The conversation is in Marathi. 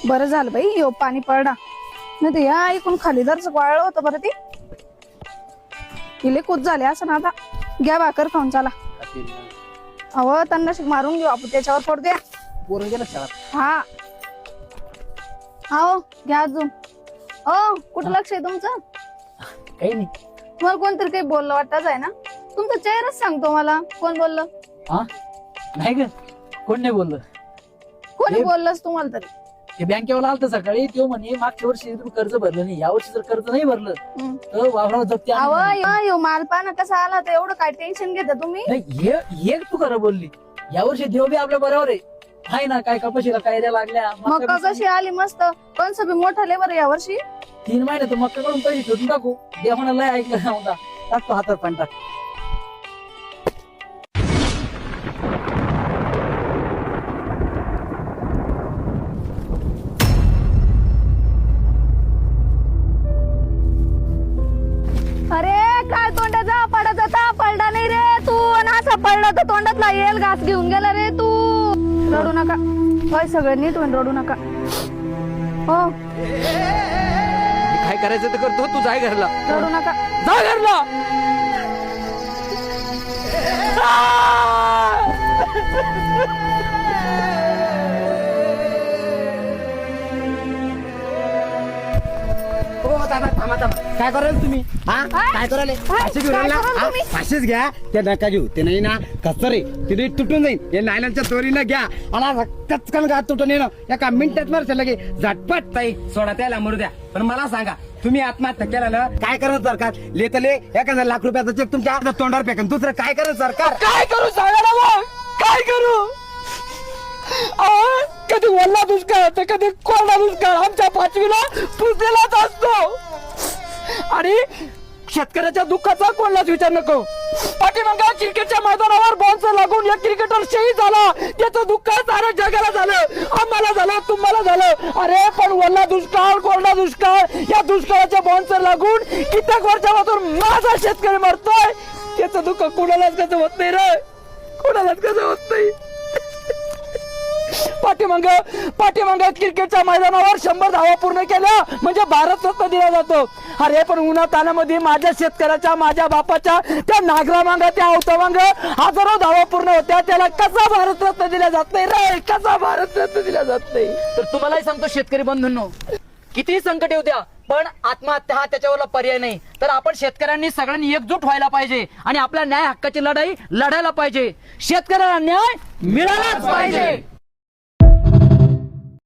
बरं झालं बाई यो पाणी पडला नाही तर या ऐकून खाली जरच वाळलं होतं बरं ती इले कूच झाले असं ना आता घ्या भाकर खाऊन चला अहो त्यांना मारून घेऊ आपण त्याच्यावर पडू द्या पोरं गेलं शाळेत. हा हो घ्या अजून हो कुठं लक्ष आहे तुमचं काही नाही. तुम्हाला कोणतरी काही बोललं वाटतच आहे ना तुमचा चेहराच सांगतो मला कोण बोललं हा नाही ग कोण नाही बोललं. कोणी बोललंच तुम्हाला तरी ते बँकेवाला आलत सकाळी तो म्हणे मागच्या वर्षी तुम्ही कर्ज भरलं नाही, या वर्षी जर कर्ज नाही भरलं तर वावरावर जप्ती अहो आणली. यो मालपाना कसा आला तर एवढं काय टेन्शन घेता तुम्ही नाही हे तू खरं बोलली. या वर्षी देव बी आपल्या बरोबर आहे ना. काय कपाशीला कायद्या लागल्या मका कशी आली मस्त पण सगळी मोठा लेबर या वर्षी 3 महिने तर मक्का कडून पैसे ठेवून टाकू. देवाना लय ऐकलं नव्हता. टाकतो हातात पण टाक. अरे काय तोंडाचा पडत पडला नाही रे तू आणि असा पडला तर तोंडातला येल घास घेऊन गेला रे तू रडू नका होय सगळं नीट होईन रडू नका हो काय करायचं तर करतो. तू जाय घरला. रडू नका जा घरला. काय कराल तुम्ही हा काय करायला फाशी घेऊन काय राहिला? कराल हा? तुम्ही? फाशीच घ्या ते नका घेऊ ते नाही ना कसं रे तिथे तुटून जाईल हे नायलनच्या चोरीनं घ्या आणि कचकन घात तुटून येणं एका मिनिटात मारशा लगे झटपट ताई सोडा त्याला मरू द्या. पण मला सांगा तुम्ही आत्महत्या केला ना काय करत सरकार लेतले एखादा लाख रुपयाचा चेक तुमच्या हातात तोंडावर फेकन दुसरं काय करत सरकार काय करू सांगा ना मग. काय करू. कधी ओला दुष्काळ तर कधी कोरडा दुष्काळ आमच्या पाचवीला पुजलेलाच असतो. आणि शेतकऱ्याच्या दुःखाचा कोणालाच विचार नको. पाठीमागे क्रिकेटच्या मैदानावर बॉलचा लागून एक क्रिकेटर शहीद झाला. त्याचं दुःख साऱ्या जगाला झालं, आम्हाला झालं, तुम्हाला झालं. अरे पण ओला दुष्काळ कोरडा दुष्काळ या दुष्काळाच्या बॉन्सर लागून कित्येक वर्षापासून माझा शेतकरी मरतोय. त्याचं दुःख कोणालाच कसं होत नाही रे. कोणालाच कसं होत नाही. पाठीमाग क्रिकेटच्या मैदानावर 100 धावा पूर्ण केल्या म्हणजे भारत रत्न दिला जातो. अरे पण उन्हा तानामध्ये माझ्या शेतकऱ्याच्या माझ्या बापाच्या त्या नागरा मांग त्या अवता मांग हजारो धावा पूर्ण होत्या. त्याला कसा भारत रत्न दिला जात नाही रे. कसा भारत रत्न दिला जात नाही. तर तुम्हालाही सांगतो शेतकरी बंधूंनो कितीही संकट येऊ द्या पण आत्महत्या हा त्याच्यावरला पर्याय नाही. तर आपण शेतकऱ्यांनी सगळ्यांनी एकजूट व्हायला पाहिजे आणि आपल्या न्याय हक्काची लढाई लढायला पाहिजे. शेतकऱ्याला न्याय मिळालाच पाहिजे.